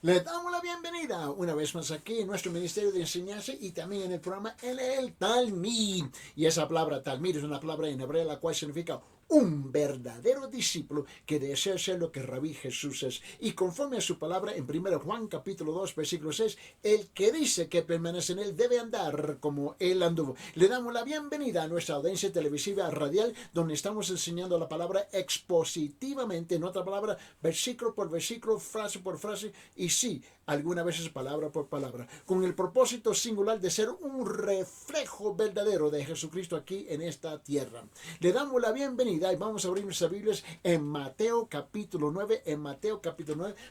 Le damos la bienvenida una vez más aquí en nuestro Ministerio de Enseñanza y también en el programa el Talmid. Y esa palabra Talmid es una palabra en hebreo la cual significa un verdadero discípulo que desea ser lo que Rabí Jesús es. Y conforme a su palabra en 1 Juan capítulo 2 versículo 6, el que dice que permanece en él debe andar como él anduvo. Le damos la bienvenida a nuestra audiencia televisiva radial donde estamos enseñando la palabra expositivamente, en otra palabra, versículo por versículo, frase por frase y sí, algunas veces palabra por palabra, con el propósito singular de ser un reflejo verdadero de Jesucristo aquí en esta tierra. Le damos la bienvenida y vamos a abrir nuestras Biblias en Mateo capítulo 9,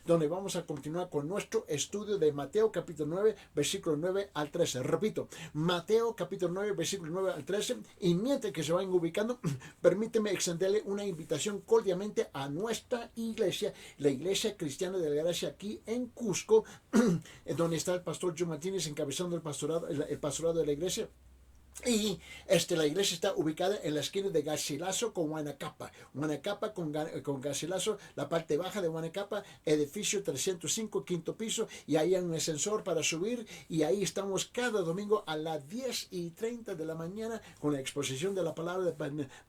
donde vamos a continuar con nuestro estudio de Mateo capítulo 9, versículo 9 al 13. Repito, Mateo capítulo 9, versículo 9 al 13. Y mientras que se vayan ubicando, permíteme extenderle una invitación cordialmente a nuestra iglesia, la Iglesia Cristiana de la Gracia aquí en Cusco, donde está el pastor Joe Martínez encabezando el pastorado de la iglesia. Y la iglesia está ubicada en la esquina de Garcilaso con Huanacapa. Huanacapa con Garcilaso, la parte baja de Huanacapa, edificio 305, quinto piso. Y ahí hay un ascensor para subir. Y ahí estamos cada domingo a las 10:30 de la mañana con la exposición de la palabra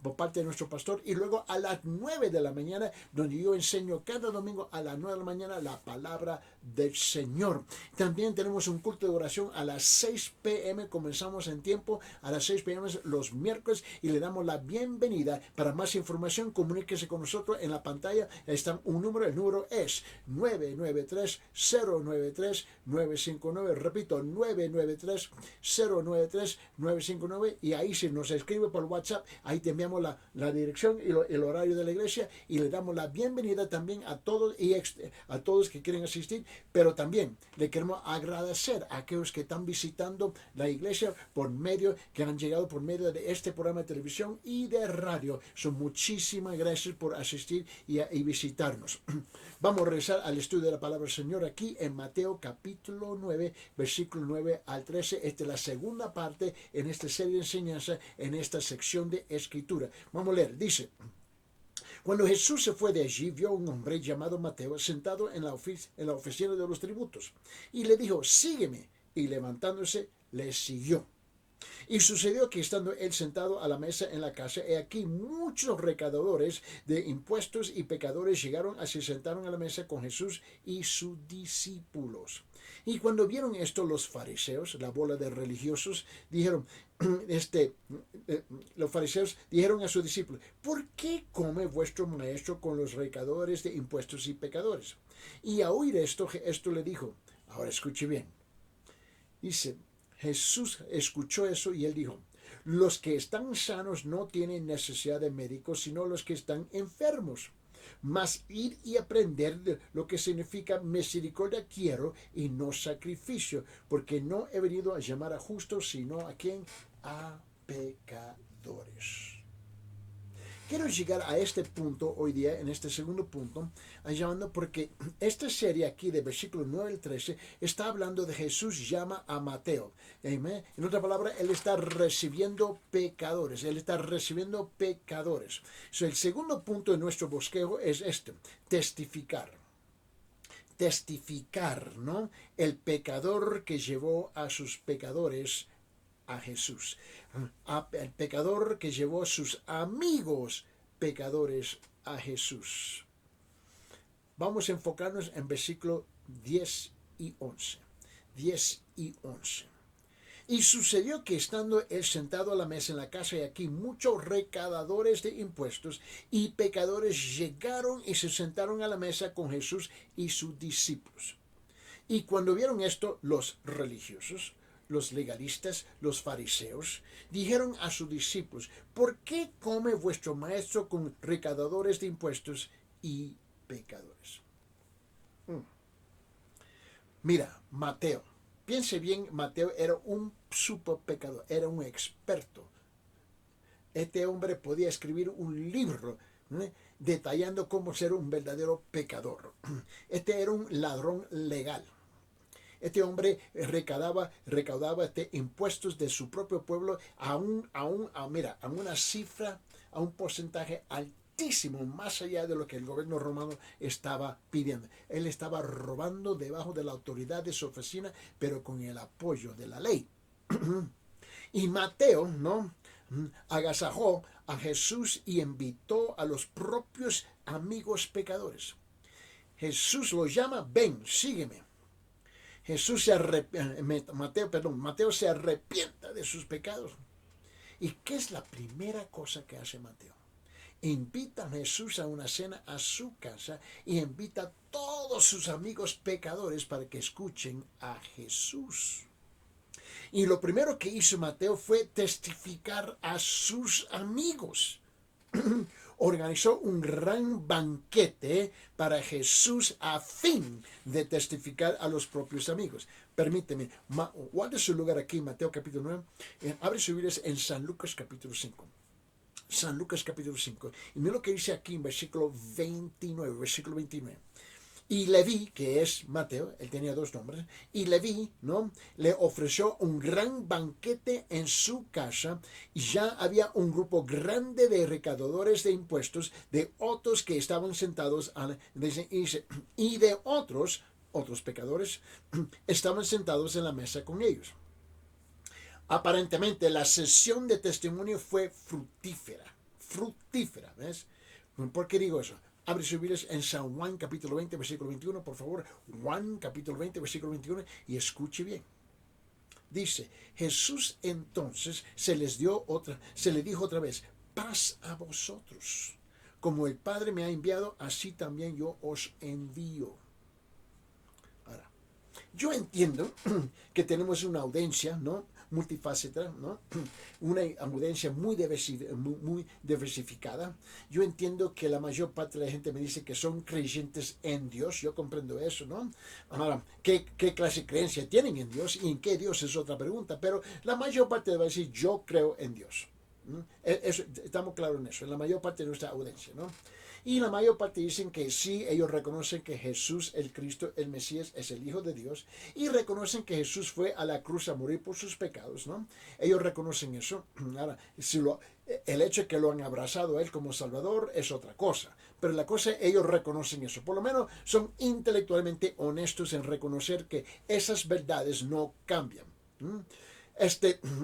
por parte de nuestro pastor. Y luego a las 9 de la mañana, donde yo enseño cada domingo a las 9 de la mañana la palabra del Señor. También tenemos un culto de oración a las 6 p.m. Comenzamos en tiempo a las 6 p.m. los miércoles y le damos la bienvenida. Para más información, comuníquese con nosotros en la pantalla. Está un número, el número es 993-093-959. Repito, 993-093-959. Y ahí si nos escribe por WhatsApp, ahí te enviamos la dirección y el horario de la iglesia y le damos la bienvenida también a todos y a todos que quieren asistir. Pero también le queremos agradecer a aquellos que están visitando la iglesia por medio, que han llegado por medio de este programa de televisión y de radio. Son muchísimas gracias por asistir y visitarnos. Vamos a regresar al estudio de la palabra del Señor aquí en Mateo capítulo 9, versículo 9 al 13. Esta es la segunda parte en esta serie de enseñanza, en esta sección de escritura. Vamos a leer, dice: cuando Jesús se fue de allí, vio a un hombre llamado Mateo sentado en la oficina de los tributos y le dijo: sígueme. Y levantándose, le siguió. Y sucedió que estando él sentado a la mesa en la casa, he aquí muchos recaudadores de impuestos y pecadores llegaron y se sentaron a la mesa con Jesús y sus discípulos. Y cuando vieron esto los fariseos, la bola de religiosos, dijeron, los fariseos dijeron a sus discípulos: ¿por qué come vuestro maestro con los recaudadores de impuestos y pecadores? Y a oír esto le dijo, ahora escuche bien, dice, Jesús escuchó eso y él dijo: los que están sanos no tienen necesidad de médicos, sino los que están enfermos. Mas ir y aprender de lo que significa misericordia quiero y no sacrificio, porque no he venido a llamar a justos, sino a quien, a pecadores. Quiero llegar a este punto hoy día, en este segundo punto, llamando porque esta serie aquí de versículo 9 al 13 está hablando de Jesús llama a Mateo. ¿Amén? En otra palabra, él está recibiendo pecadores. Él está recibiendo pecadores. So, el segundo punto de nuestro bosquejo es este: testificar. Testificar, ¿no? El pecador que llevó a sus pecadores a Jesús. El pecador que llevó a sus amigos pecadores a Jesús. Vamos a enfocarnos en versículos 10 y 11. 10 y 11. Y sucedió que estando él sentado a la mesa en la casa, y aquí muchos recaudadores de impuestos y pecadores llegaron y se sentaron a la mesa con Jesús y sus discípulos. Y cuando vieron esto, los religiosos, los legalistas, los fariseos, dijeron a sus discípulos: ¿por qué come vuestro maestro con recaudadores de impuestos y pecadores? Mira, Mateo, piense bien, Mateo era un super pecador, era un experto. Este hombre podía escribir un libro detallando cómo ser un verdadero pecador. Este era un ladrón legal. Este hombre recaudaba impuestos de su propio pueblo a una cifra, a un porcentaje altísimo muchísimo más allá de lo que el gobierno romano estaba pidiendo. Él estaba robando debajo de la autoridad de su oficina, pero con el apoyo de la ley. Y Mateo, ¿no? Agasajó a Jesús y invitó a los propios amigos pecadores. Jesús los llama, ven, sígueme. Mateo se arrepienta de sus pecados. ¿Y qué es la primera cosa que hace Mateo? Invita a Jesús a una cena a su casa y invita a todos sus amigos pecadores para que escuchen a Jesús. Y lo primero que hizo Mateo fue testificar a sus amigos. Organizó un gran banquete para Jesús a fin de testificar a los propios amigos. Permíteme, guarde su lugar aquí, Mateo capítulo 9. Abre su Biblia en San Lucas capítulo 5. San Lucas capítulo 5. Y mira lo que dice aquí en versículo 29. Y Leví, que es Mateo, él tenía dos nombres, y Leví, ¿no?, le ofreció un gran banquete en su casa, y ya había un grupo grande de recaudadores de impuestos, de otros que estaban sentados, y de otros pecadores, estaban sentados en la mesa con ellos. Aparentemente la sesión de testimonio fue fructífera, ¿ves? ¿Por qué digo eso? Abre sus Biblias en San Juan capítulo 20, versículo 21, por favor. Juan capítulo 20, versículo 21, y escuche bien. Dice, Jesús entonces se le dijo otra vez, paz a vosotros. Como el Padre me ha enviado, así también yo os envío. Ahora, yo entiendo que tenemos una audiencia, ¿no?, multifacética, ¿no?, una audiencia muy diversificada. Yo entiendo que la mayor parte de la gente me dice que son creyentes en Dios. Yo comprendo eso, ¿no? Ahora, ¿qué clase de creencia tienen en Dios y en qué Dios es otra pregunta? Pero la mayor parte va a decir, yo creo en Dios. Estamos claros en eso, en la mayor parte de nuestra audiencia, ¿no? Y la mayor parte dicen que sí, ellos reconocen que Jesús, el Cristo, el Mesías, es el Hijo de Dios, y reconocen que Jesús fue a la cruz a morir por sus pecados, ¿no? Ellos reconocen eso. Ahora, el hecho de que lo han abrazado a Él como Salvador es otra cosa, pero la cosa, ellos reconocen eso. Por lo menos son intelectualmente honestos en reconocer que esas verdades no cambian.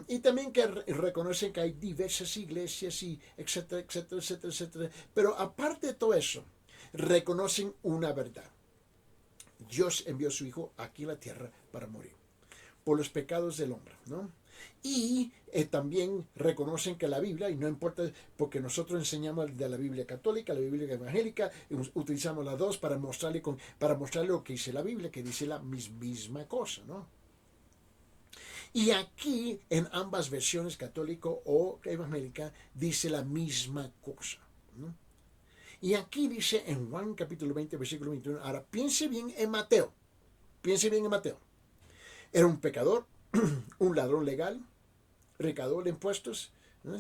Y también que reconocen que hay diversas iglesias y etcétera, etcétera, etcétera, etcétera. Pero aparte de todo eso, reconocen una verdad. Dios envió a su Hijo aquí a la tierra para morir por los pecados del hombre, ¿no? Y también reconocen que la Biblia, y no importa, porque nosotros enseñamos de la Biblia católica, la Biblia evangélica, utilizamos las dos para mostrarle lo que dice la Biblia, que dice la misma cosa, ¿no? Y aquí, en ambas versiones, católico o evangélica, dice la misma cosa, ¿no? Y aquí dice en Juan capítulo 20, versículo 21, ahora piense bien en Mateo. Era un pecador, un ladrón legal, recaudador de impuestos, ¿no?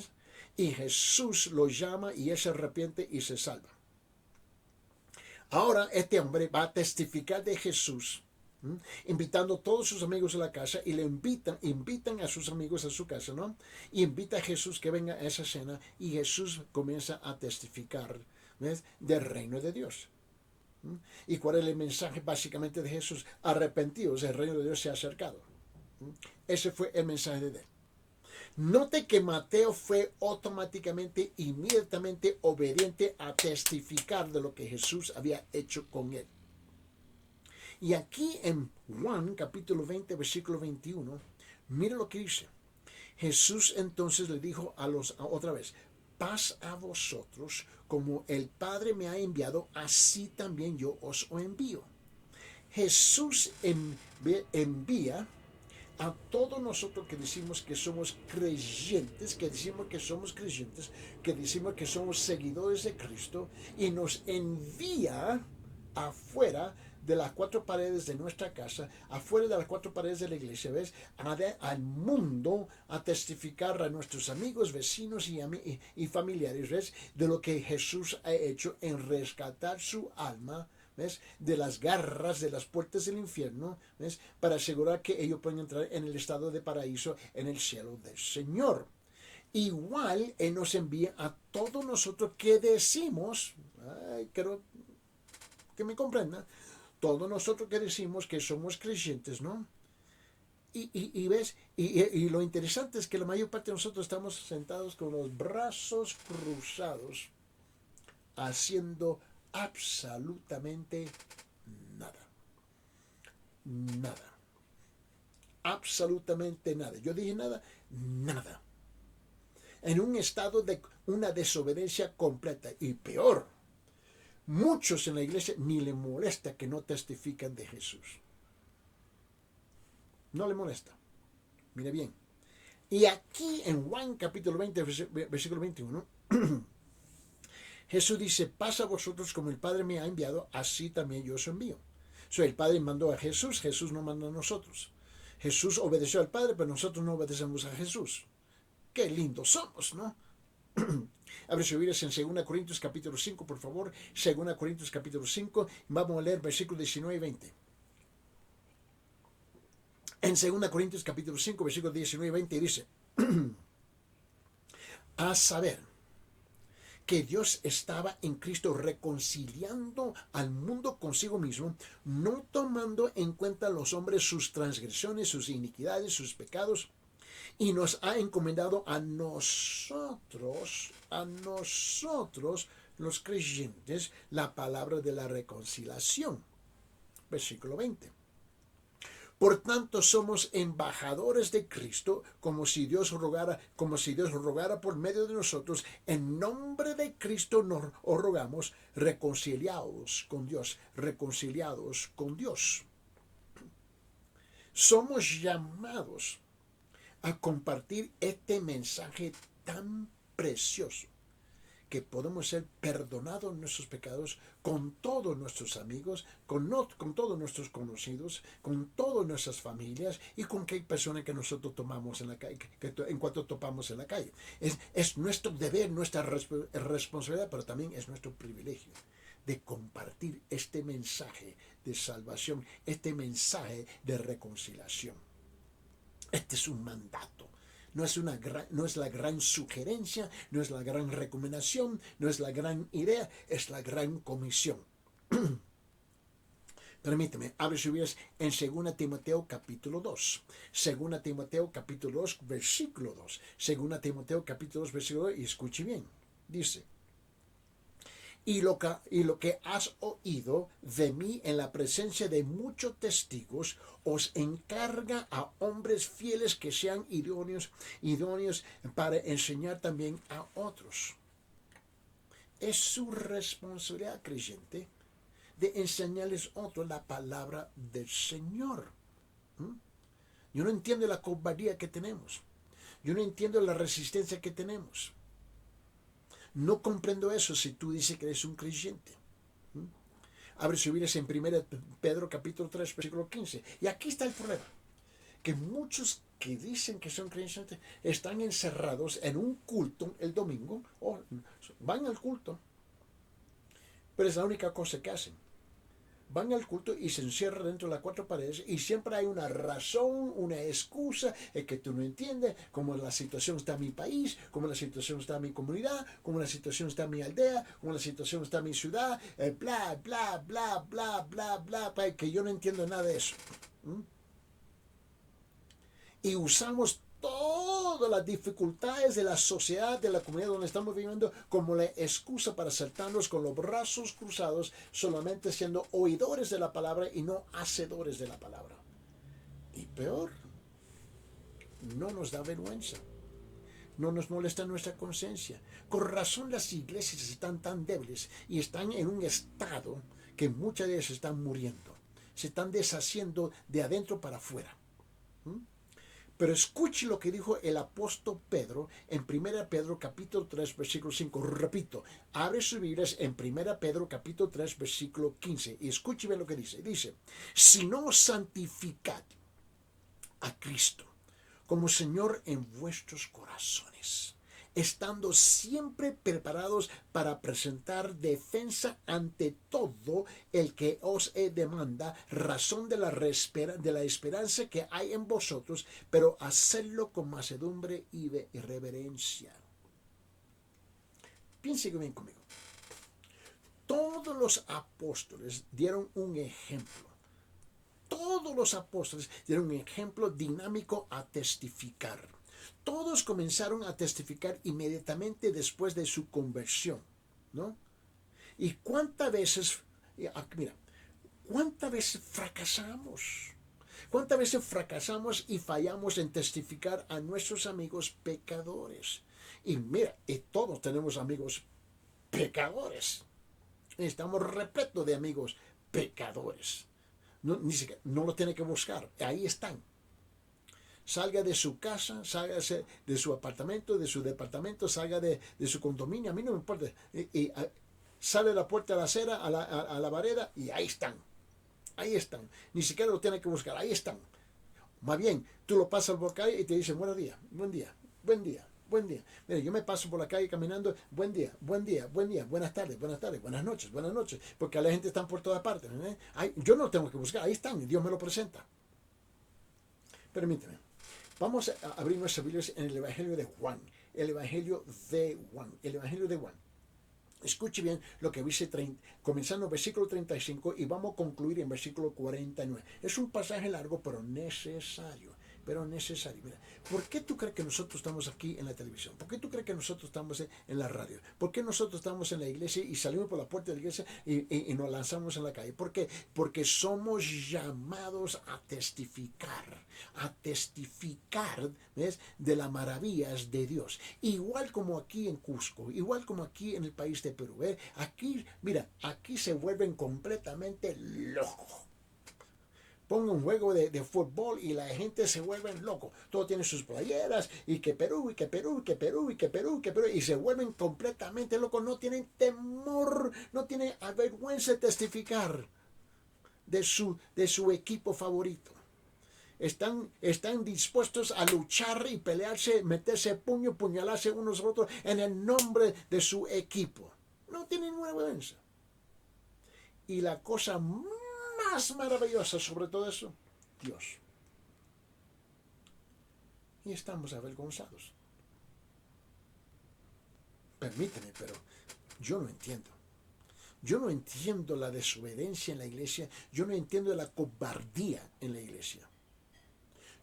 Y Jesús lo llama y él se arrepiente y se salva. Ahora este hombre va a testificar de Jesús, invitando a todos sus amigos a la casa, y le invitan a sus amigos a su casa, ¿no? Y invita a Jesús que venga a esa cena, y Jesús comienza a testificar, ¿ves?, del reino de Dios. ¿Y cuál es el mensaje básicamente de Jesús? Arrepentidos, el reino de Dios se ha acercado. Ese fue el mensaje de él. Note que Mateo fue automáticamente, inmediatamente obediente a testificar de lo que Jesús había hecho con él. Y aquí en Juan capítulo 20, versículo 21, mire lo que dice. Jesús entonces le dijo otra vez, paz a vosotros, como el Padre me ha enviado, así también yo os envío. Jesús envía a todos nosotros que decimos que somos creyentes, que decimos que somos seguidores de Cristo, y nos envía afuera de las cuatro paredes de nuestra casa, afuera de las cuatro paredes de la iglesia, ¿ves?, al mundo, a testificar a nuestros amigos, vecinos y familiares, ¿ves?, de lo que Jesús ha hecho en rescatar su alma, ¿ves?, de las garras, de las puertas del infierno, ¿ves?, para asegurar que ellos puedan entrar en el estado de paraíso, en el cielo del Señor. igual Él nos envía a todos nosotros que decimos, quiero que me comprendan, todos nosotros que decimos que somos creyentes, ¿no? Y ves, y lo interesante es que la mayor parte de nosotros estamos sentados con los brazos cruzados, haciendo absolutamente nada. Nada. Absolutamente nada. Yo dije nada, nada. En un estado de una desobediencia completa. Y peor, muchos en la iglesia ni le molesta que no testifican de Jesús. No le molesta. Mire bien. Y aquí en Juan capítulo 20, versículo 21, Jesús dice, pasa a vosotros como el Padre me ha enviado, así también yo os envío. El Padre mandó a Jesús, Jesús no mandó a nosotros. Jesús obedeció al Padre, pero nosotros no obedecemos a Jesús. Qué lindos somos, ¿no? Abre su Biblia en 2 Corintios capítulo 5, por favor. 2 Corintios capítulo 5, vamos a leer versículos 19 y 20. En 2 Corintios capítulo 5, versículos 19 y 20 dice, a saber, que Dios estaba en Cristo reconciliando al mundo consigo mismo, no tomando en cuenta a los hombres sus transgresiones, sus iniquidades, sus pecados, y nos ha encomendado a nosotros los creyentes, la palabra de la reconciliación. Versículo 20. Por tanto, somos embajadores de Cristo, como si Dios rogara por medio de nosotros. En nombre de Cristo os rogamos, reconciliados con Dios, reconciliados con Dios. Somos llamados a compartir este mensaje tan precioso, que podemos ser perdonados nuestros pecados con todos nuestros amigos, con todos nuestros conocidos, con todas nuestras familias y con qué persona que nosotros tomamos en la calle, en cuanto topamos en la calle. Es nuestro deber, nuestra responsabilidad, pero también es nuestro privilegio de compartir este mensaje de salvación, este mensaje de reconciliación. Este es un mandato. No es la gran sugerencia, no es la gran recomendación, no es la gran idea, es la gran comisión. Permíteme, abre su Biblia en 2 Timoteo capítulo 2. 2 Timoteo capítulo 2, versículo 2. 2 Timoteo capítulo 2, versículo 2, y escuche bien. Dice, y lo que has oído de mí en la presencia de muchos testigos, os encarga a hombres fieles que sean idóneos para enseñar también a otros. Es su responsabilidad, creyente, de enseñarles a otros la palabra del Señor. Yo no entiendo la cobardía que tenemos. Yo no entiendo la resistencia que tenemos. No comprendo eso si tú dices que eres un creyente. Abre su Biblia en 1 Pedro capítulo 3, versículo 15. Y aquí está el problema. Que muchos que dicen que son creyentes están encerrados en un culto el domingo, o van al culto, pero es la única cosa que hacen. Van al culto y se encierran dentro de las cuatro paredes y siempre hay una razón, una excusa, es que tú no entiendes cómo la situación está en mi país, cómo la situación está en mi comunidad, cómo la situación está en mi aldea, cómo la situación está en mi ciudad, bla, bla, bla, bla, bla, bla, bla, que yo no entiendo nada de eso. Y usamos todas las dificultades de la sociedad, de la comunidad donde estamos viviendo, como la excusa para saltarnos con los brazos cruzados, solamente siendo oidores de la palabra y no hacedores de la palabra. Y peor, no nos da vergüenza, no nos molesta nuestra conciencia. Con razón las iglesias están tan débiles y están en un estado que muchas de ellas están muriendo, se están deshaciendo de adentro para afuera. Pero escuche lo que dijo el apóstol Pedro en 1 Pedro capítulo 3, versículo 5. Repito, abre sus Biblias en 1 Pedro capítulo 3, versículo 15. Y escuche bien lo que dice. Dice, si no santificad a Cristo como Señor en vuestros corazones, estando siempre preparados para presentar defensa ante todo el que os demanda razón de la esperanza que hay en vosotros, pero hacerlo con mansedumbre y reverencia. Piensen bien conmigo. Todos los apóstoles dieron un ejemplo. Todos los apóstoles dieron un ejemplo dinámico a testificar. Todos comenzaron a testificar inmediatamente después de su conversión, ¿no? ¿Y cuántas veces, mira, cuántas veces fracasamos? ¿Cuántas veces fracasamos y fallamos en testificar a nuestros amigos pecadores? Y mira, y todos tenemos amigos pecadores. Estamos repletos de amigos pecadores. No, ni siquiera, no lo tiene que buscar, ahí están. Salga de su casa, salga de su apartamento, de su departamento, salga de su condominio, a mí no me importa. Sale a la puerta de la acera, a la vareda, y ahí están. Ahí están. Ni siquiera lo tiene que buscar, ahí están. Más bien, tú lo pasas por la calle y te dicen buenos días, buen día, buen día, buen día. Mira, yo me paso por la calle caminando, buen día, buen día, buen día, buenas tardes, buenas noches, porque la gente está por todas partes. Yo no tengo que buscar, ahí están, Dios me lo presenta. Permíteme. Vamos a abrir nuestras Biblias en el Evangelio de Juan. El Evangelio de Juan. El Evangelio de Juan. Escuche bien lo que dice, comenzando en versículo 35 y vamos a concluir en versículo 49. Es un pasaje largo, pero necesario. Mira, ¿por qué tú crees que nosotros estamos aquí en la televisión? ¿Por qué tú crees que nosotros estamos en la radio? ¿Por qué nosotros estamos en la iglesia y salimos por la puerta de la iglesia y nos lanzamos en la calle? ¿Por qué? Porque somos llamados a testificar, ¿ves? De las maravillas de Dios. Igual como aquí en Cusco, igual como aquí en el país de Perú. Aquí, mira, aquí se vuelven completamente locos. Ponga un juego de fútbol y la gente se vuelve loco. Todos tienen sus playeras y que Perú, y que Perú, y que Perú, y que Perú, y que Perú. Y se vuelven completamente locos. No tienen temor, no tienen vergüenza de testificar de su equipo favorito. Están dispuestos a luchar y pelearse, meterse puño, puñalarse unos a otros en el nombre de su equipo. No tienen ninguna vergüenza. Y la cosa más maravillosa sobre todo eso, Dios. Y estamos avergonzados. Permíteme, pero yo no entiendo. Yo no entiendo la desobediencia en la iglesia. Yo no entiendo la cobardía en la iglesia.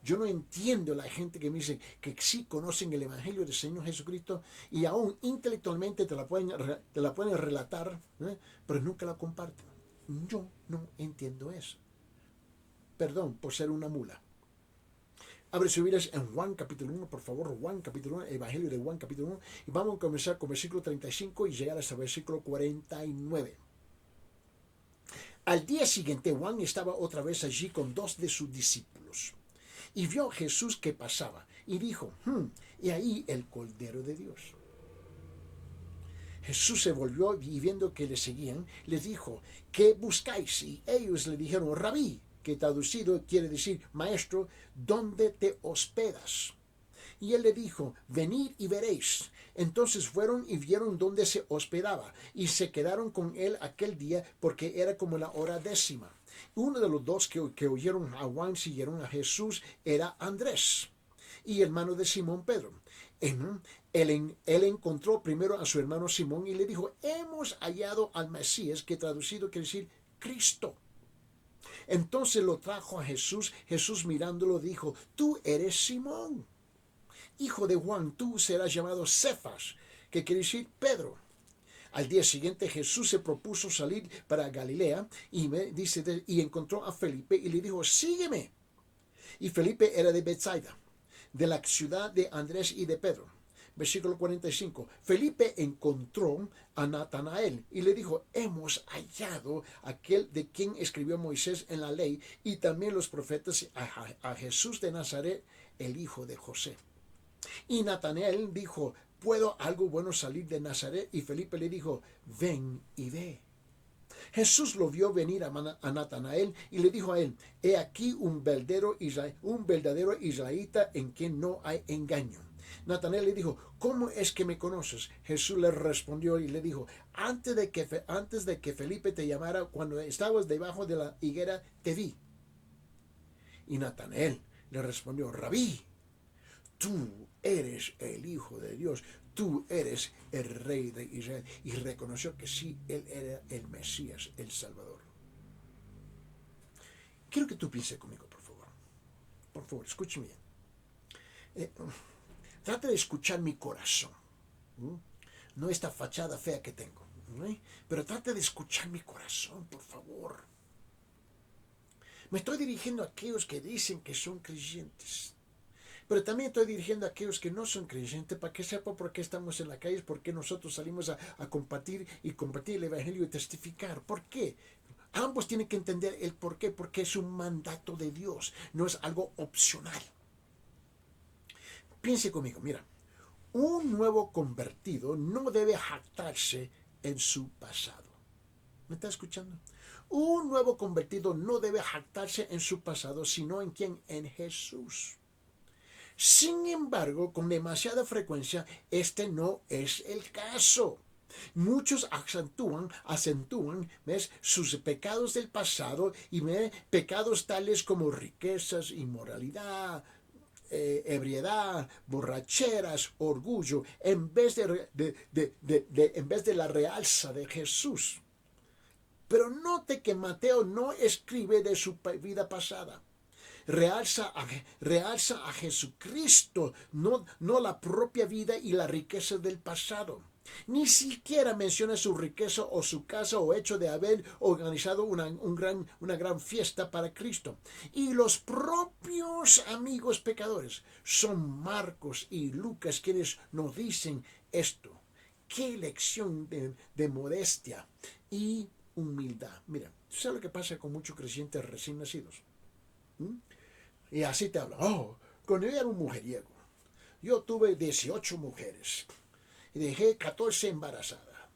Yo no entiendo la gente que me dice que sí conocen el Evangelio del Señor Jesucristo y aún intelectualmente te la pueden relatar, pero nunca la comparten. Yo no entiendo eso. Perdón por ser una mula. Abre sus Biblias en Juan capítulo 1, por favor, Juan capítulo 1, Evangelio de Juan capítulo 1, y vamos a comenzar con versículo 35 y llegar hasta versículo 49. Al día siguiente, Juan estaba otra vez allí con dos de sus discípulos, y vio a Jesús que pasaba, y dijo, y ahí el Cordero de Dios. Jesús se volvió y viendo que le seguían, les dijo, ¿qué buscáis? Y ellos le dijeron, Rabí, que traducido quiere decir, maestro, ¿dónde te hospedas? Y él le dijo, venid y veréis. Entonces fueron y vieron dónde se hospedaba, y se quedaron con él aquel día, porque era como la hora 10. Uno de los dos que oyeron a Juan siguieron a Jesús era Andrés, y hermano de Simón Pedro. Él encontró primero a su hermano Simón y le dijo, hemos hallado al Mesías, que traducido quiere decir Cristo. Entonces lo trajo a Jesús. Jesús mirándolo dijo, tú eres Simón, hijo de Juan, tú serás llamado Cefas, que quiere decir Pedro. Al día siguiente Jesús se propuso salir para Galilea y encontró a Felipe y le dijo, sígueme. Y Felipe era de Betsaida, de la ciudad de Andrés y de Pedro. Versículo 45. Felipe encontró a Natanael y le dijo, hemos hallado aquel de quien escribió Moisés en la ley y también los profetas, a Jesús de Nazaret, el hijo de José. Y Natanael dijo, ¿puedo algo bueno salir de Nazaret? Y Felipe le dijo, ven y ve. Jesús lo vio venir a Natanael y le dijo a él, he aquí un verdadero israelita en quien no hay engaño. Natanael le dijo, ¿cómo es que me conoces? Jesús le respondió y le dijo, antes de que Felipe te llamara, cuando estabas debajo de la higuera, te vi. Y Natanael le respondió, Rabí, tú eres el Hijo de Dios, tú eres el Rey de Israel. Y reconoció que sí, él era el Mesías, el Salvador. Quiero que tú pienses conmigo, por favor. Por favor, escúcheme bien. Trata de escuchar mi corazón. No esta fachada fea que tengo. Pero trata de escuchar mi corazón, por favor. Me estoy dirigiendo a aquellos que dicen que son creyentes. Pero también estoy dirigiendo a aquellos que no son creyentes para que sepan por qué estamos en la calle, por qué nosotros salimos a compartir el Evangelio y testificar. ¿Por qué? Ambos tienen que entender el por qué, porque es un mandato de Dios, no es algo opcional. Piense conmigo, mira, un nuevo convertido no debe jactarse en su pasado. ¿Me está escuchando? Un nuevo convertido no debe jactarse en su pasado, sino en quién, en Jesús. Sin embargo, con demasiada frecuencia, este no es el caso. Muchos acentúan ¿ves? Sus pecados del pasado y pecados tales como riquezas, inmoralidad, ebriedad, borracheras, orgullo, en vez de la realza de Jesús. Pero note que Mateo no escribe de su vida pasada. Realza a Jesucristo, no la propia vida y la riqueza del pasado. Ni siquiera menciona su riqueza o su casa o hecho de haber organizado una gran fiesta para Cristo. Y los propios amigos pecadores son Marcos y Lucas quienes nos dicen esto. Qué lección de modestia y humildad. Mira, ¿sabes lo que pasa con muchos creyentes recién nacidos? Y así te hablan. Cuando yo era un mujeriego, yo tuve 18 mujeres y dejé 14 embarazadas.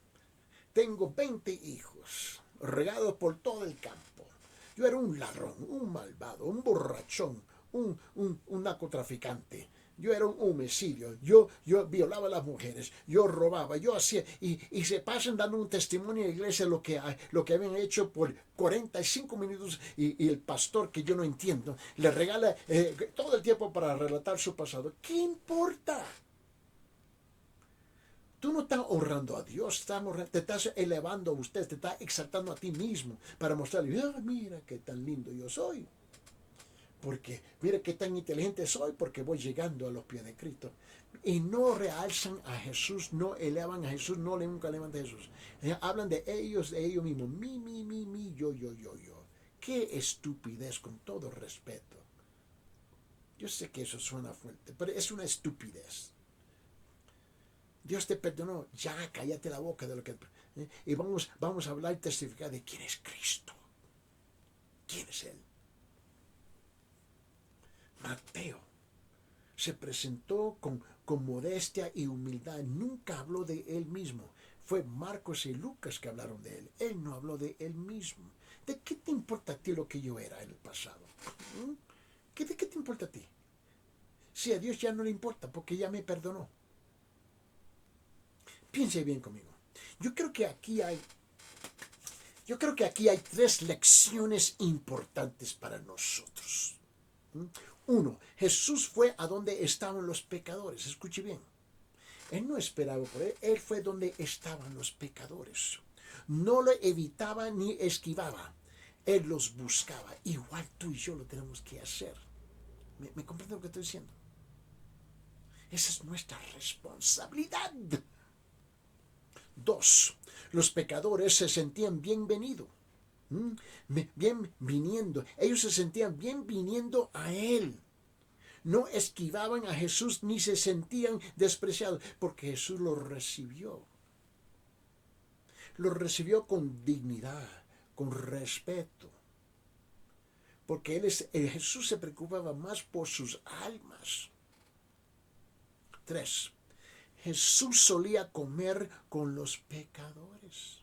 Tengo 20 hijos regados por todo el campo. Yo era un ladrón, un malvado, un borrachón, un narcotraficante. Yo era un homicidio, yo violaba a las mujeres, yo robaba, yo hacía, y se pasan dando un testimonio en la iglesia lo que habían hecho por 45 minutos y el pastor, que yo no entiendo, le regala todo el tiempo para relatar su pasado. ¿Qué importa? Tú no estás honrando a Dios, te estás elevando a usted, te estás exaltando a ti mismo para mostrarle, mira qué tan lindo yo soy. Porque mira qué tan inteligente soy, porque voy llegando a los pies de Cristo. Y no realzan a Jesús, no elevan a Jesús, nunca elevan a Jesús. Hablan de ellos mismos. Mi, yo. Qué estupidez, con todo respeto. Yo sé que eso suena fuerte, pero es una estupidez. Dios te perdonó, ya cállate la boca de lo que... Y vamos a hablar y testificar de quién es Cristo. ¿Quién es Él? Mateo se presentó con modestia y humildad. Nunca habló de él mismo. Fue Marcos y Lucas que hablaron de él. Él no habló de él mismo. ¿De qué te importa a ti lo que yo era en el pasado? ¿De qué te importa a ti? Si a Dios ya no le importa, porque ya me perdonó. Piense bien conmigo. Yo creo que aquí hay 3 lecciones importantes para nosotros. 1. Jesús fue a donde estaban los pecadores. Escuche bien. Él no esperaba por él. Él fue donde estaban los pecadores. No lo evitaba ni esquivaba. Él los buscaba. Igual tú y yo lo tenemos que hacer. ¿Me comprende lo que estoy diciendo? Esa es nuestra responsabilidad. 2. Los pecadores se sentían bienvenidos. Bien viniendo. Ellos se sentían bien viniendo a Él. No esquivaban a Jesús ni se sentían despreciados, porque Jesús los recibió. Los recibió con dignidad, con respeto. Porque Jesús se preocupaba más por sus almas. 3. Jesús solía comer con los pecadores,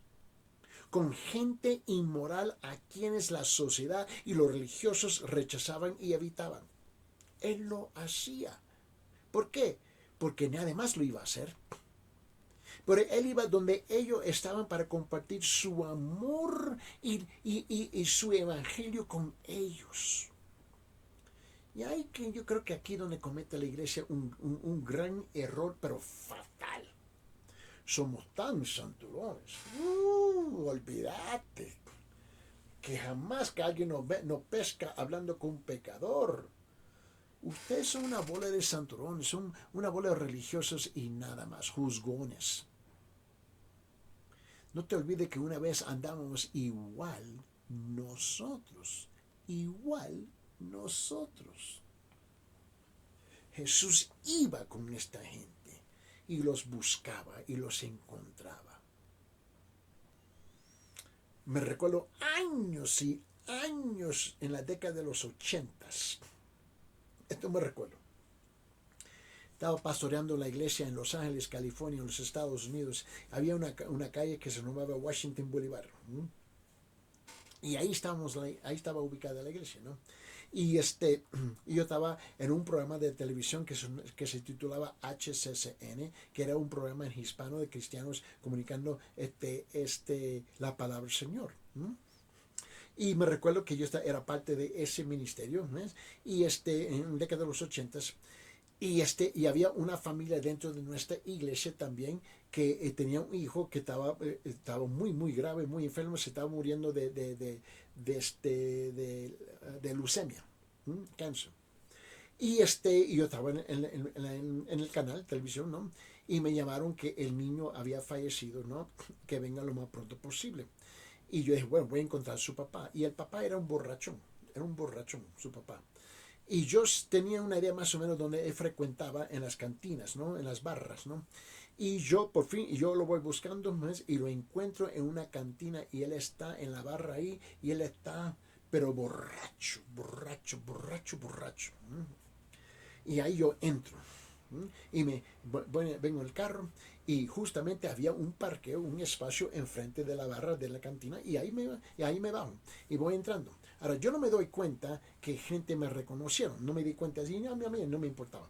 con gente inmoral a quienes la sociedad y los religiosos rechazaban y evitaban. Él lo hacía. ¿Por qué? porque nadie más lo iba a hacer. Pero él iba donde ellos estaban para compartir su amor y su evangelio con ellos. Y hay que, yo creo que aquí donde comete la iglesia un gran error, pero fatal. Somos tan santurones. Olvídate. Que jamás que alguien nos pesca hablando con un pecador. Ustedes son una bola de santurones, son una bola de religiosos y nada más, juzgones. No te olvides que una vez andábamos igual nosotros. Igual nosotros. Jesús iba con esta gente y los buscaba y los encontraba. Me recuerdo años y años en la década de los 80. Esto me recuerdo. Estaba pastoreando la iglesia en Los Ángeles, California, en los Estados Unidos. Había una calle que se llamaba Washington Boulevard. Y ahí estaba ubicada la iglesia, ¿no? Y yo estaba en un programa de televisión que se titulaba HCCN, que era un programa en hispano de cristianos comunicando la palabra del Señor. Y me recuerdo que yo era parte de ese ministerio, ¿no? Y en la década de los 80s. Y había una familia dentro de nuestra iglesia también que tenía un hijo que estaba muy, muy grave, muy enfermo, se estaba muriendo de leucemia, cáncer. Y yo estaba en el canal de televisión, ¿no? Y me llamaron que el niño había fallecido, ¿no? Que venga lo más pronto posible. Y yo dije, bueno, voy a encontrar a su papá. Y el papá era un borrachón, su papá. Y yo tenía una idea más o menos donde él frecuentaba en las cantinas, ¿no? En las barras, ¿no? Y yo por fin, yo lo voy buscando más y lo encuentro en una cantina y él está en la barra ahí y él está, pero borracho. Y ahí yo entro y vengo en el carro y justamente había un parqueo, un espacio enfrente de la barra de la cantina y ahí me bajo y voy entrando. Ahora, yo no me doy cuenta que gente me reconocieron, no me di cuenta así, no, a mí no me importaba.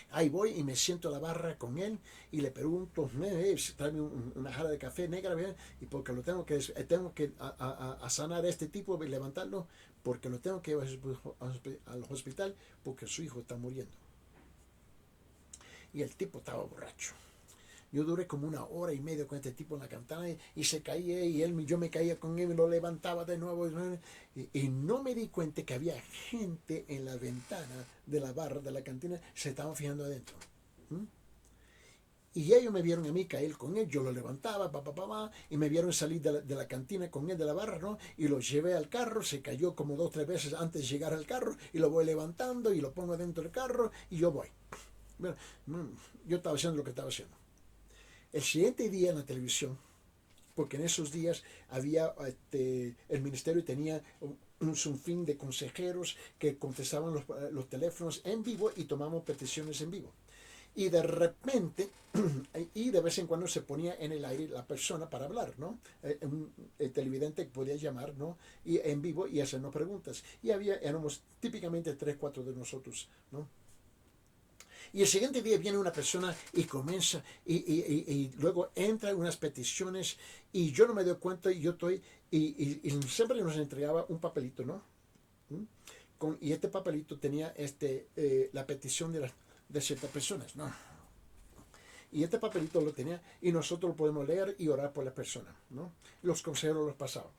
Ahí voy y me siento a la barra con él y le pregunto, tráeme una jarra de café negra, ¿verdad? Y porque tengo que a sanar a este tipo, levantarlo, porque lo tengo que llevar al hospital porque su hijo está muriendo. Y el tipo estaba borracho. Yo duré como 1 hora y media con este tipo en la cantina y se caía y yo me caía con él y lo levantaba de nuevo y no me di cuenta que había gente en la ventana de la barra de la cantina, se estaban fijando adentro. Y ellos me vieron a mí caer con él, yo lo levantaba, y me vieron salir de la cantina con él de la barra, ¿no? Y lo llevé al carro, se cayó como 2 o 3 veces antes de llegar al carro y lo voy levantando y lo pongo dentro del carro y yo voy. Bueno, yo estaba haciendo lo que estaba haciendo. El siguiente día en la televisión, porque en esos días había, el ministerio tenía un sinfín de consejeros que contestaban los teléfonos en vivo y tomamos peticiones en vivo. Y de repente, y de vez en cuando se ponía en el aire la persona para hablar, ¿no? El televidente podía llamar, ¿no? Y en vivo y hacernos preguntas. Y éramos típicamente 3, 4 de nosotros, ¿no? Y el siguiente día viene una persona y comienza y luego entra unas peticiones y yo no me doy cuenta y yo estoy y siempre nos entregaba un papelito, ¿no? Y este papelito tenía la petición de ciertas personas, ¿no? Y este papelito lo tenía y nosotros lo podemos leer y orar por la persona, ¿no? Los consejeros los pasaban.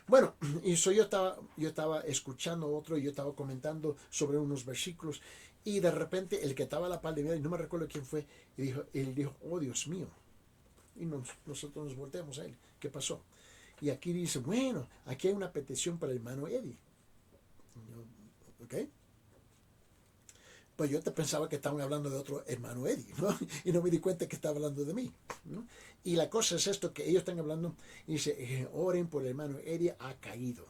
Bueno, y yo estaba escuchando otro y yo estaba comentando sobre unos versículos y de repente el que estaba a la par de mí, no me recuerdo quién fue, él dijo, oh Dios mío. Y nosotros nos volteamos a él, ¿qué pasó? Y aquí dice, bueno, aquí hay una petición para el hermano Eddie. ¿Ok? Pues yo te pensaba que estaban hablando de otro hermano Eddie, ¿no? Y no me di cuenta que estaba hablando de mí, ¿no? Y la cosa es esto, que ellos están hablando, y dice, oren por el hermano Eddie, ha caído.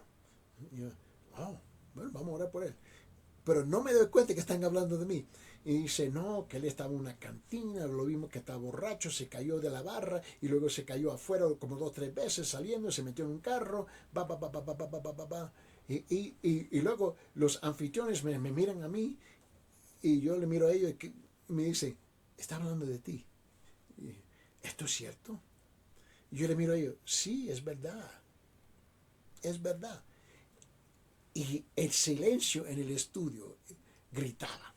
Y yo, wow, bueno, vamos a orar por él. Pero no me doy cuenta que están hablando de mí. Y dice, no, que él estaba en una cantina, lo vimos que estaba borracho, se cayó de la barra y luego se cayó afuera como 2 o 3 veces saliendo, se metió en un carro, Y luego los anfitriones me miran a mí Y yo le miro a ellos y me dice, está hablando de ti. Y, ¿esto es cierto? Y yo le miro a ellos, sí, es verdad. Es verdad. Y el silencio en el estudio gritaba.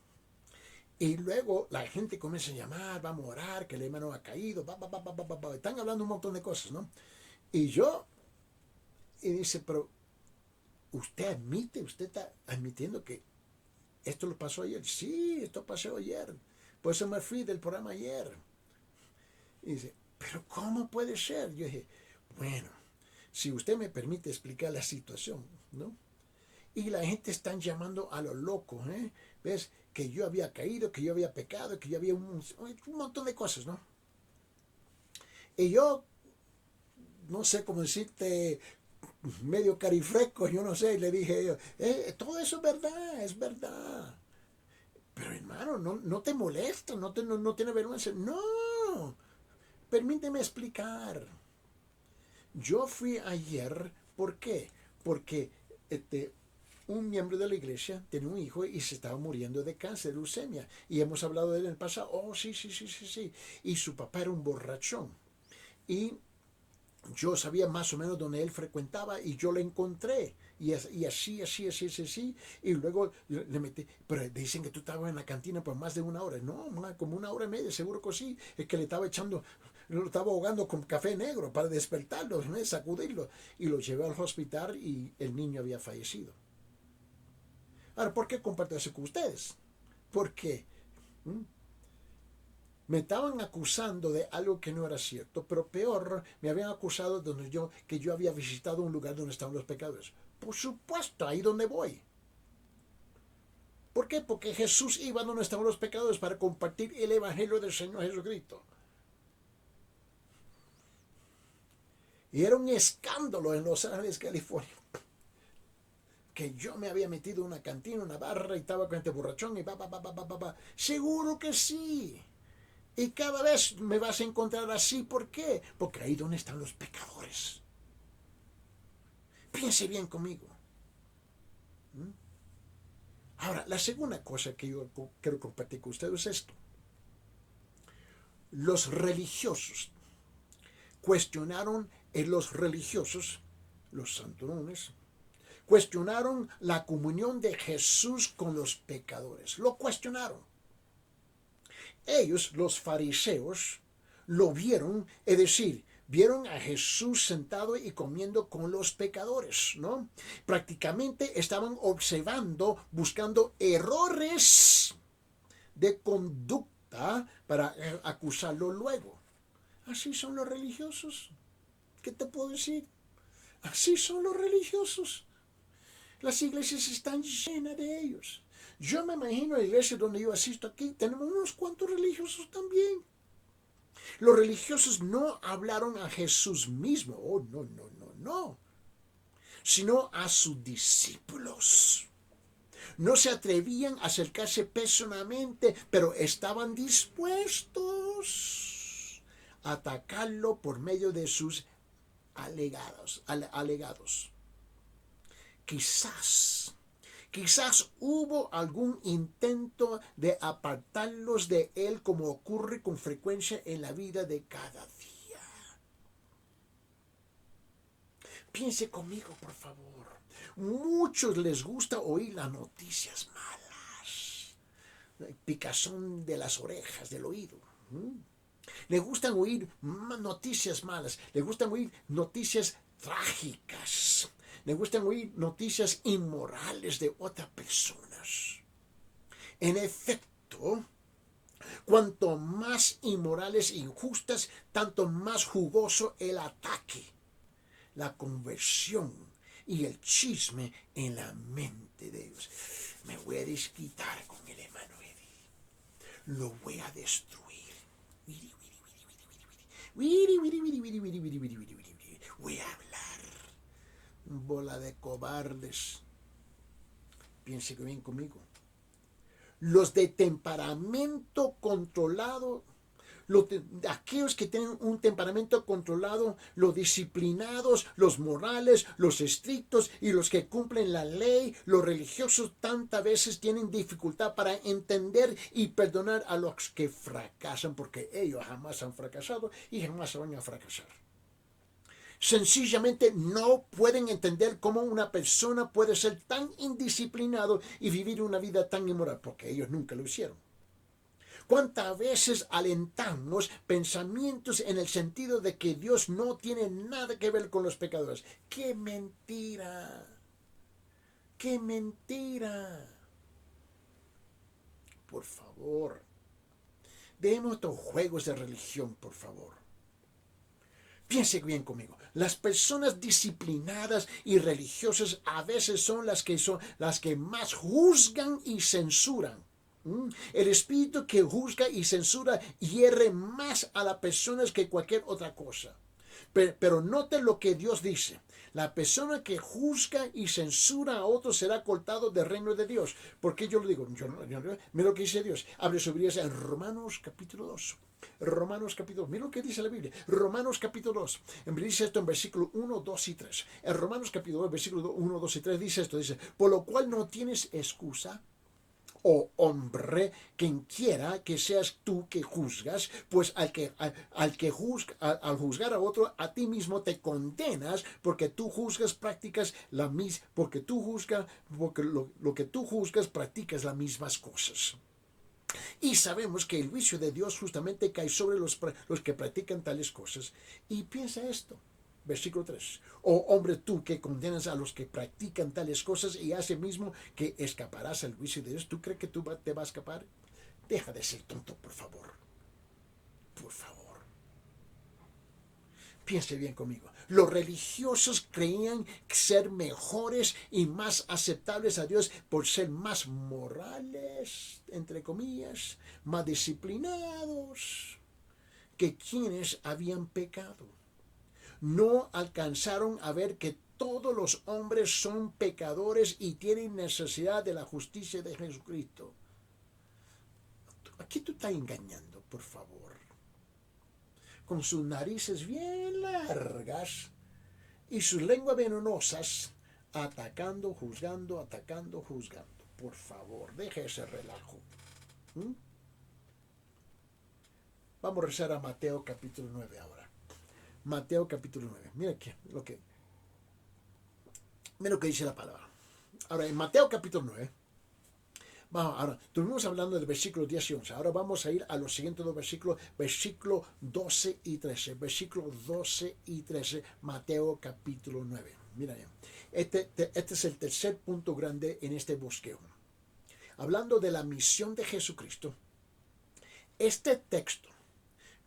Y luego la gente comienza a llamar, vamos a orar, que el hermano ha caído, están hablando un montón de cosas, ¿no? Y dice, pero usted está admitiendo que esto lo pasó ayer. Sí, esto pasó ayer. Por eso me fui del programa ayer. Y dice, pero ¿cómo puede ser? Yo dije, bueno, si usted me permite explicar la situación, ¿no? Y la gente están llamando a lo loco, ¿eh? ¿Ves? Que yo había caído, que yo había pecado, que yo había un montón de cosas, ¿no? Y yo, no sé cómo decirte, medio carifresco, yo no sé, y le dije yo, todo eso es verdad, es verdad. Pero hermano, no te molesta, no tiene vergüenza. No, permíteme explicar. Yo fui ayer, ¿por qué? Porque un miembro de la iglesia tenía un hijo y se estaba muriendo de cáncer, de leucemia. Y hemos hablado de él en el pasado. Oh, sí, sí, sí, sí, sí. Y su papá era un borrachón. Y yo sabía más o menos dónde él frecuentaba y yo lo encontré. Y así. Y luego le metí. Pero dicen que tú estabas en la cantina por más de una hora. No, como una hora y media, seguro que sí. Es que le estaba echando, lo estaba ahogando con café negro para despertarlo, sacudirlo. Y lo llevé al hospital y el niño había fallecido. Ahora, ¿por qué comparto eso con ustedes? Porque me estaban acusando de algo que no era cierto, pero peor, me habían acusado de que yo había visitado un lugar donde estaban los pecadores. Por supuesto, ahí donde voy. ¿Por qué? Porque Jesús iba donde estaban los pecadores para compartir el evangelio del Señor Jesucristo. Y era un escándalo en Los Ángeles, California, que yo me había metido en una cantina, una barra, y estaba con este borrachón y Seguro que sí. Y cada vez me vas a encontrar así. ¿Por qué? Porque ahí donde están los pecadores. Piense bien conmigo. Ahora, la segunda cosa que yo quiero compartir con ustedes es esto. Los religiosos cuestionaron, los santones, cuestionaron la comunión de Jesús con los pecadores. Lo cuestionaron. Ellos, los fariseos, lo vieron, es decir, vieron a Jesús sentado y comiendo con los pecadores, ¿no? Prácticamente estaban observando, buscando errores de conducta para acusarlo luego. Así son los religiosos. ¿Qué te puedo decir? Así son los religiosos. Las iglesias están llenas de ellos. Yo me imagino la iglesia donde yo asisto aquí, tenemos unos cuantos religiosos también. Los religiosos no hablaron a Jesús mismo, oh, no, sino a sus discípulos. No se atrevían a acercarse personalmente, pero estaban dispuestos a atacarlo por medio de sus alegados. Quizás hubo algún intento de apartarlos de él, como ocurre con frecuencia en la vida de cada día. Piense conmigo, por favor. Muchos les gusta oír las noticias malas. Picazón de las orejas, del oído. Les gustan oír noticias malas. Les gustan oír noticias trágicas. Les gustan oír noticias inmorales de otras personas. En efecto, cuanto más inmorales e injustas, tanto más jugoso el ataque, la conversión y el chisme en la mente de ellos. Me voy a desquitar con el hermano Eddie. Lo voy a destruir. Voy a hablar. Bola de cobardes. Piense bien conmigo. Los de temperamento controlado Aquellos que tienen un temperamento controlado, los disciplinados, los morales, los estrictos y los que cumplen la ley, los religiosos tantas veces tienen dificultad para entender y perdonar a los que fracasan, porque ellos jamás han fracasado y jamás van a fracasar. Sencillamente no pueden entender cómo una persona puede ser tan indisciplinado y vivir una vida tan inmoral, porque ellos nunca lo hicieron. ¿Cuántas veces alentamos pensamientos en el sentido de que Dios no tiene nada que ver con los pecadores? ¡Qué mentira! ¡Qué mentira! Por favor, dejemos estos juegos de religión, por favor. Piense bien conmigo. Las personas disciplinadas y religiosas a veces son las que más juzgan y censuran. El espíritu que juzga y censura hiere más a las personas que cualquier otra cosa. Pero note lo que Dios dice. La persona que juzga y censura a otros será cortado del reino de Dios. ¿Por qué yo lo digo? Mira lo que dice Dios. Abre su Biblia en Romanos capítulo 2. Romanos capítulo 2. Mira lo que dice la Biblia. Romanos capítulo 2. Dice esto en versículo 1, 2 y 3. En Romanos capítulo 2, versículo 1, 2 y 3 dice esto. Dice, por lo cual no tienes excusa, oh hombre, quien quiera que seas tú que juzgas, pues al juzgar a otro, a ti mismo te condenas, porque tú juzgas, practicas la misma, porque lo que tú juzgas, practicas las mismas cosas. Y sabemos que el juicio de Dios justamente cae sobre los que practican tales cosas. Y piensa esto. Versículo 3. Oh hombre, tú que condenas a los que practican tales cosas y hace mismo que escaparás al juicio de Dios, ¿tú crees que te va a escapar? Deja de ser tonto, por favor. Por favor. Piense bien conmigo. Los religiosos creían ser mejores y más aceptables a Dios por ser más morales, entre comillas, más disciplinados que quienes habían pecado. No alcanzaron a ver que todos los hombres son pecadores y tienen necesidad de la justicia de Jesucristo. Aquí tú estás engañando, por favor. Con sus narices bien largas y sus lenguas venenosas, atacando, juzgando. Por favor, deje ese relajo. Vamos a rezar a Mateo capítulo 9 ahora. Mateo capítulo 9. Mira lo que dice la palabra. Ahora, en Mateo capítulo 9, ahora, estuvimos hablando del versículo 10 y 11. Ahora vamos a ir a los siguientes dos versículos, versículos 12 y 13. Versículos 12 y 13, Mateo capítulo 9. Mira ya. Este es el tercer punto grande en este bosquejo. Hablando de la misión de Jesucristo, este texto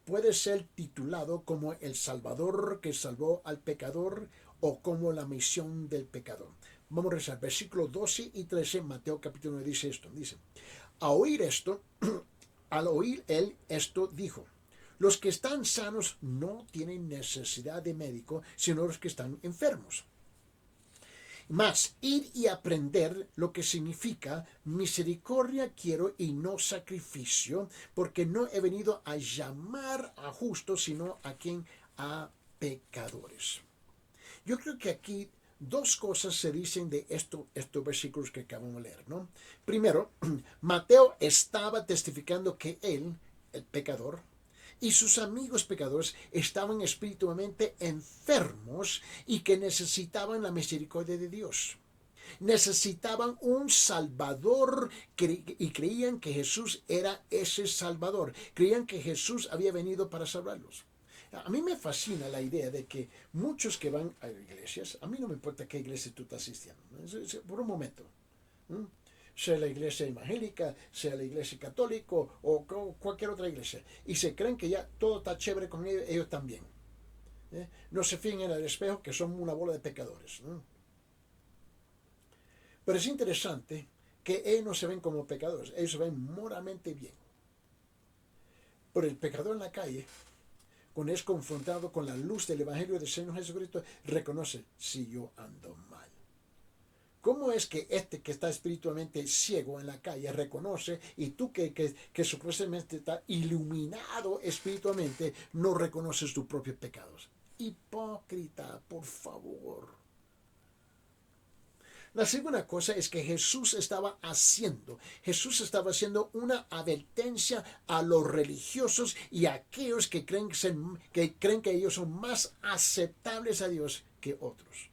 puede ser titulado como el Salvador que salvó al pecador o como la misión del pecador. Vamos a rezar. Versículos 12 y 13, Mateo capítulo 9 dice esto. Dice, al oír él esto, dijo, los que están sanos no tienen necesidad de médico, sino los que están enfermos. Mas ir y aprender lo que significa misericordia quiero y no sacrificio, porque no he venido a llamar a justos, sino a pecadores. Yo creo que aquí dos cosas se dicen de estos versículos que acabamos de leer, ¿no? Primero, Mateo estaba testificando que él, el pecador, y sus amigos pecadores estaban espiritualmente enfermos y que necesitaban la misericordia de Dios. Necesitaban un Salvador y creían que Jesús era ese Salvador. Creían que Jesús había venido para salvarlos. A mí me fascina la idea de que muchos que van a iglesias, a mí no me importa qué iglesia tú estás asistiendo, por un momento, sea la iglesia evangélica, sea la iglesia católica o cualquier otra iglesia, y se creen que ya todo está chévere con ellos también. No se fijen en el espejo que son una bola de pecadores. Pero es interesante que ellos no se ven como pecadores, ellos se ven moralmente bien. Pero el pecador en la calle, cuando es confrontado con la luz del Evangelio del Señor Jesucristo, reconoce, si yo ando mal. ¿cómo es que este que está espiritualmente ciego en la calle reconoce y tú que supuestamente está iluminado espiritualmente no reconoces tus propios pecados? Hipócrita, por favor. La segunda cosa es que Jesús estaba haciendo una advertencia a los religiosos y a aquellos que creen que ellos son más aceptables a Dios que otros.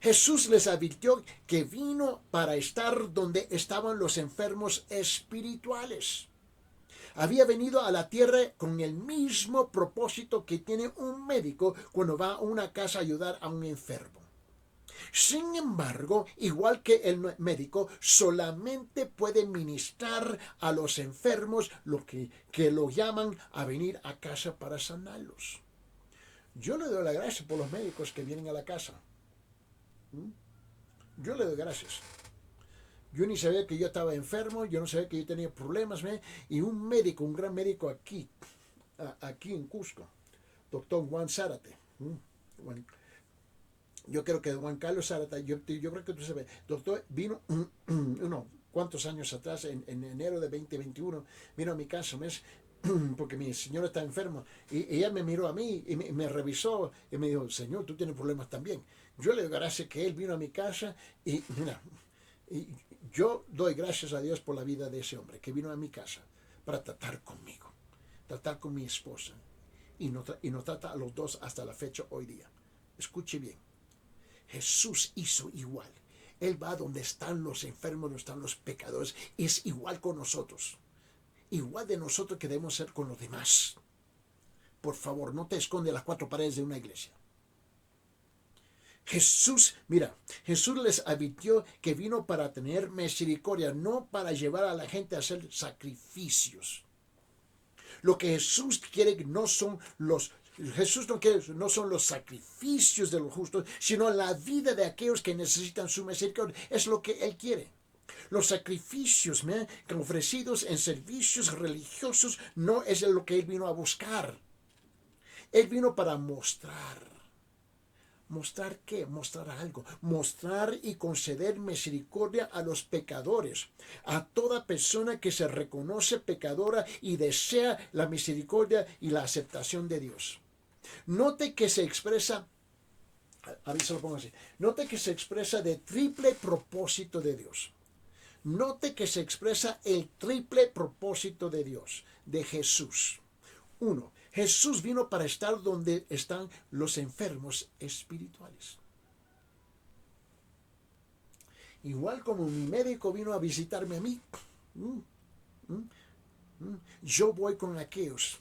Jesús les advirtió que vino para estar donde estaban los enfermos espirituales. Había venido a la tierra con el mismo propósito que tiene un médico cuando va a una casa a ayudar a un enfermo. Sin embargo, igual que el médico, solamente puede ministrar a los enfermos que lo llaman a venir a casa para sanarlos. Yo le doy la gracia por los médicos que vienen a la casa. Yo le doy gracias. Yo ni sabía que yo estaba enfermo, yo no sabía que yo tenía problemas, y un médico, un gran médico aquí en Cusco, doctor Juan Zárate. Yo creo que Juan Carlos Zárate, yo creo que tú sabes, doctor, vino cuántos años atrás, en enero de 2021, vino a mi casa, porque mi señora está enferma, y ella me miró a mí y me revisó y me dijo, Señor, tú tienes problemas también. Yo le doy gracias que él vino a mi casa y mira, y yo doy gracias a Dios por la vida de ese hombre que vino a mi casa para tratar conmigo, tratar con mi esposa, y nos trata a los dos hasta la fecha hoy día. Escuche bien, Jesús hizo igual. Él va donde están los enfermos, donde están los pecadores, es igual con nosotros. Igual de nosotros que debemos ser con los demás. Por favor, no te esconde las cuatro paredes de una iglesia. Jesús les advirtió que vino para tener misericordia, no para llevar a la gente a hacer sacrificios. Lo que Jesús quiere no son los sacrificios de los justos, sino la vida de aquellos que necesitan su misericordia. Es lo que Él quiere. Los sacrificios ofrecidos en servicios religiosos no es lo que Él vino a buscar. Él vino para mostrar. ¿Mostrar qué? Mostrar algo. Mostrar y conceder misericordia a los pecadores. A toda persona que se reconoce pecadora y desea la misericordia y la aceptación de Dios. Note que se expresa, a mí se lo pongo así, note que se expresa de triple propósito de Dios. Note que se expresa el triple propósito de Dios, de Jesús. 1. Jesús vino para estar donde están los enfermos espirituales. Igual como mi médico vino a visitarme a mí, yo voy con aquellos.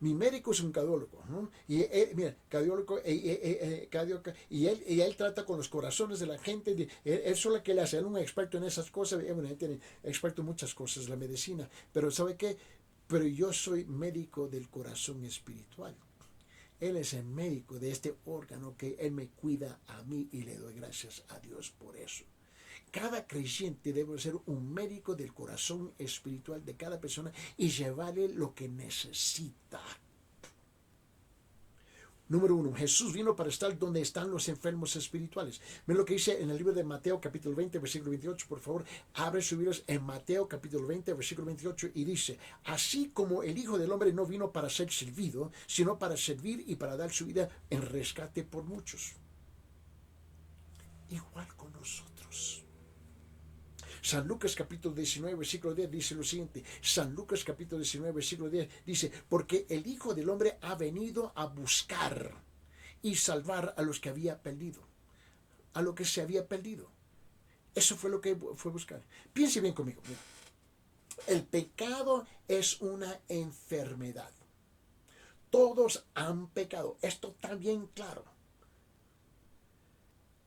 Mi médico es un cardiólogo, ¿no? Y él, cardiólogo, y él trata con los corazones de la gente. Eso es lo que él hace. Él es un experto en esas cosas. Bueno, él tiene experto en muchas cosas, la medicina. Pero ¿sabe qué? Pero yo soy médico del corazón espiritual. Él es el médico de este órgano que Él me cuida a mí y le doy gracias a Dios por eso. Cada creyente debe ser un médico del corazón espiritual de cada persona y llevarle lo que necesita. Número 1, Jesús vino para estar donde están los enfermos espirituales. Ven lo que dice en el libro de Mateo capítulo 20, versículo 28, por favor. Abre sus Biblias en Mateo capítulo 20, versículo 28 y dice, así como el Hijo del Hombre no vino para ser servido, sino para servir y para dar su vida en rescate por muchos. Igual con nosotros. San Lucas capítulo 19, versículo 10 dice lo siguiente. San Lucas capítulo 19, versículo 10 dice, porque el Hijo del Hombre ha venido a buscar y salvar a los que había perdido. A lo que se había perdido. Eso fue lo que fue a buscar. Piense bien conmigo. Mira. El pecado es una enfermedad. Todos han pecado. Esto está bien claro.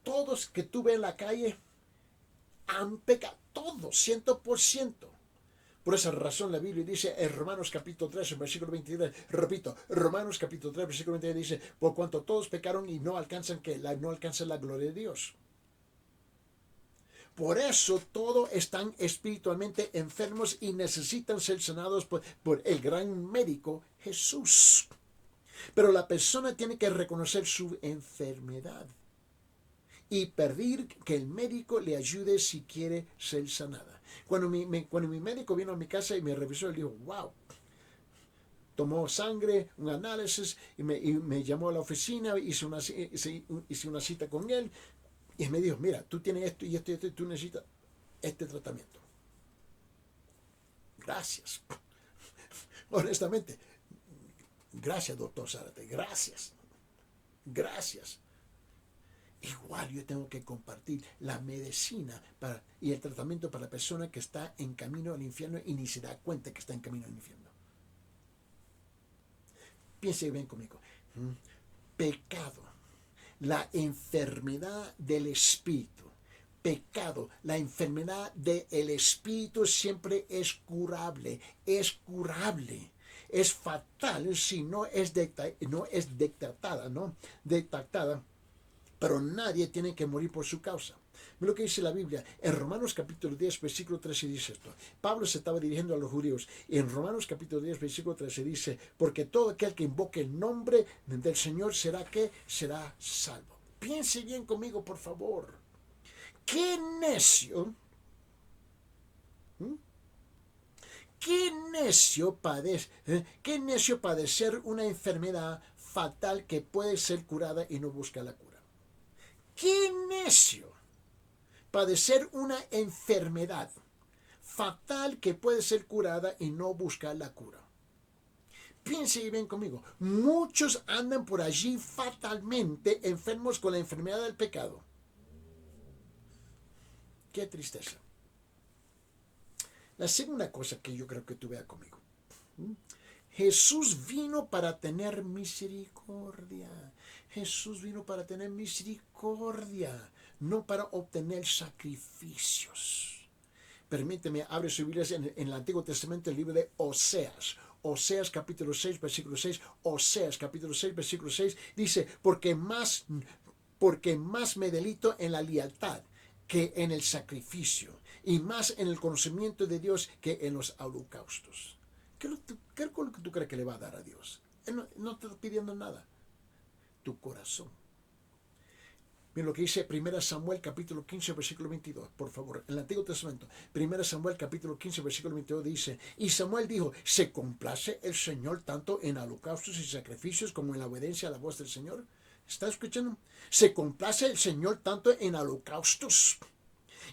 Todos que tú ves en la calle han pecado, todos, 100%. Por esa razón la Biblia dice en Romanos capítulo 3, versículo 23, repito, Romanos capítulo 3, versículo 23 dice, por cuanto todos pecaron y no alcanzan la gloria de Dios. Por eso todos están espiritualmente enfermos y necesitan ser sanados por el gran médico Jesús. Pero la persona tiene que reconocer su enfermedad y pedir que el médico le ayude si quiere ser sanada. Cuando mi médico vino a mi casa y me revisó, él dijo, wow, tomó sangre, un análisis, y me llamó a la oficina, hice una cita con él, y me dijo, mira, tú tienes esto y esto, tú necesitas este tratamiento. Gracias. Honestamente, gracias, doctor Zárate, gracias. Gracias. Igual yo tengo que compartir la medicina y el tratamiento para la persona que está en camino al infierno y ni se da cuenta que está en camino al infierno. Piense bien conmigo. Pecado, la enfermedad del espíritu. Pecado, la enfermedad del espíritu siempre es curable. Es curable. Es fatal si no es detectada, ¿no? Detectada. Pero nadie tiene que morir por su causa. Mira lo que dice la Biblia. En Romanos capítulo 10, versículo 13 dice esto. Pablo se estaba dirigiendo a los judíos. Y en Romanos capítulo 10, versículo 13 dice, porque todo aquel que invoque el nombre del Señor será salvo. Piense bien conmigo, por favor. ¡Qué necio! ¡Qué necio padecer una enfermedad fatal que puede ser curada y no busca la cura! ¡Qué necio! Padecer una enfermedad fatal que puede ser curada y no buscar la cura. Piense bien conmigo. Muchos andan por allí fatalmente enfermos con la enfermedad del pecado. ¡Qué tristeza! La segunda cosa que yo creo que tú veas conmigo. Jesús vino para tener misericordia. Jesús vino para tener misericordia, no para obtener sacrificios. Permíteme, abre su Biblia en el Antiguo Testamento, el libro de Oseas. Oseas capítulo 6, versículo 6. Oseas capítulo 6, versículo 6 dice, porque más me delito en la lealtad que en el sacrificio, y más en el conocimiento de Dios que en los holocaustos. ¿Qué es lo que tú crees que le va a dar a Dios? Él no te está pidiendo nada. Tu corazón. Mira lo que dice 1 Samuel capítulo 15, versículo 22, por favor, en el Antiguo Testamento. 1 Samuel capítulo 15, versículo 22 dice, y Samuel dijo, ¿se complace el Señor tanto en holocaustos y sacrificios como en la obediencia a la voz del Señor? ¿Está escuchando? ¿Se complace el Señor tanto en holocaustos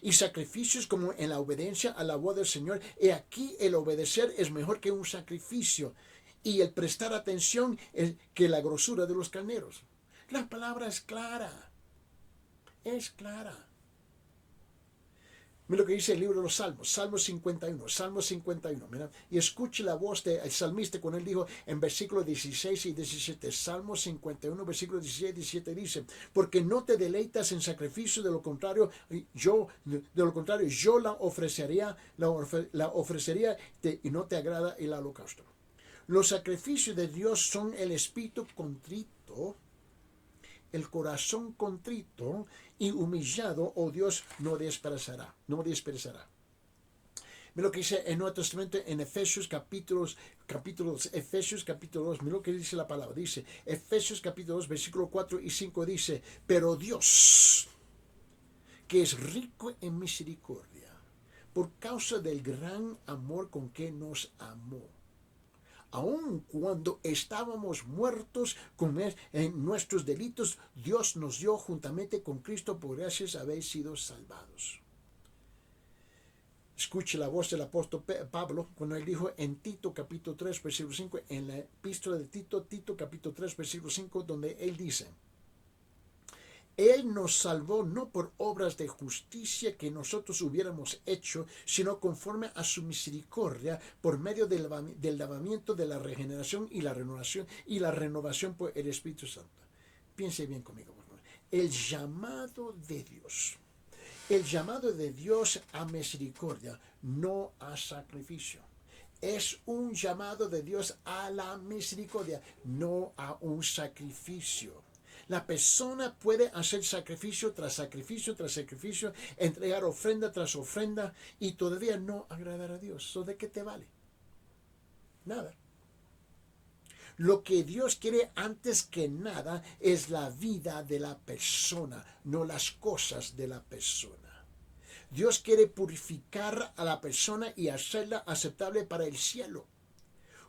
y sacrificios como en la obediencia a la voz del Señor? Y aquí el obedecer es mejor que un sacrificio, y el prestar atención es que la grosura de los carneros. La palabra es clara. Es clara. Mira lo que dice el libro de los Salmos, Salmo 51, Salmo 51. Mira, y escuche la voz del salmista cuando él dijo en versículos 16 y 17, Salmo 51, versículos 16 y 17 dice, porque no te deleitas en sacrificio, de lo contrario yo la ofrecería y no te agrada el holocausto. Los sacrificios de Dios son el espíritu contrito, el corazón contrito y humillado, oh Dios, no desprezará. Mira lo que dice en Nuevo Testamento en Efesios capítulo 2, mira lo que dice la palabra. Dice, Efesios capítulo 2, versículo 4 y 5 dice, pero Dios, que es rico en misericordia, por causa del gran amor con que nos amó, aun cuando estábamos muertos en nuestros delitos, Dios nos dio juntamente con Cristo, por gracias habéis sido salvados. Escuche la voz del apóstol Pablo cuando él dijo en Tito capítulo 3, versículo 5, en la epístola de Tito capítulo 3, versículo 5, donde él dice, Él nos salvó no por obras de justicia que nosotros hubiéramos hecho, sino conforme a su misericordia, por medio del lavamiento de la regeneración y la renovación por el Espíritu Santo. Piense bien conmigo, por favor. El llamado de Dios a misericordia, no a sacrificio. Es un llamado de Dios a la misericordia, no a un sacrificio. La persona puede hacer sacrificio tras sacrificio tras sacrificio, entregar ofrenda tras ofrenda y todavía no agradar a Dios. ¿So de qué te vale? Nada. Lo que Dios quiere antes que nada es la vida de la persona, no las cosas de la persona. Dios quiere purificar a la persona y hacerla aceptable para el cielo.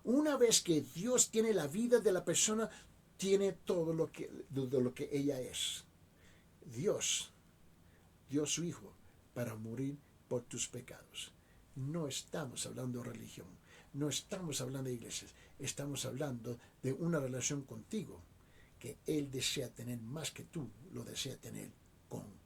Una vez que Dios tiene la vida de la persona, tiene todo de lo que ella es. Dios dio a su Hijo para morir por tus pecados. No estamos hablando de religión, no estamos hablando de iglesias, estamos hablando de una relación contigo que Él desea tener más que tú lo deseas tener con